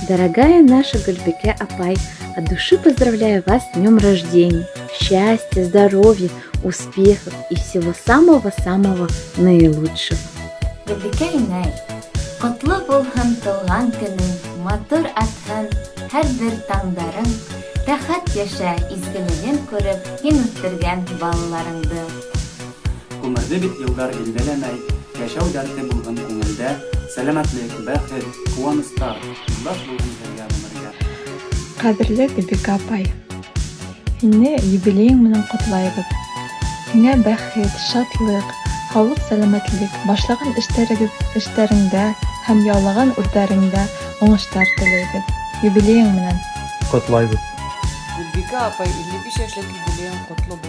Дорогая наша Гульбике Апай, от души поздравляю вас с днем рождения. Счастья, здоровья, успехов и всего самого-самого наилучшего. Гөлбикә инәй, котлы булһын тыуған көнөң, матур атһын һәр бер таңдарың, рәхәт яшә, изгелеген күреп, һин үстергән балаларыңды. Күмерде бит йылдар илдәләмәй, яшәү дәрте булган күңелдә, сәламәтлек, бәхет, куанычлар, илбаш булган һәргә гомергә. Кадерле Гөлбикә апай, һине юбилеең менән котлайбыз. Һиңә бәхет, шатлык, һаулык, сәламәтлек, башлаган эшләреңдә һәм яулаган үрдәреңдә уңышлар теләйбез. Юбилеең менән. Котлайбыз. Гөлбикә апай 55 яшьлек юбилеең котлы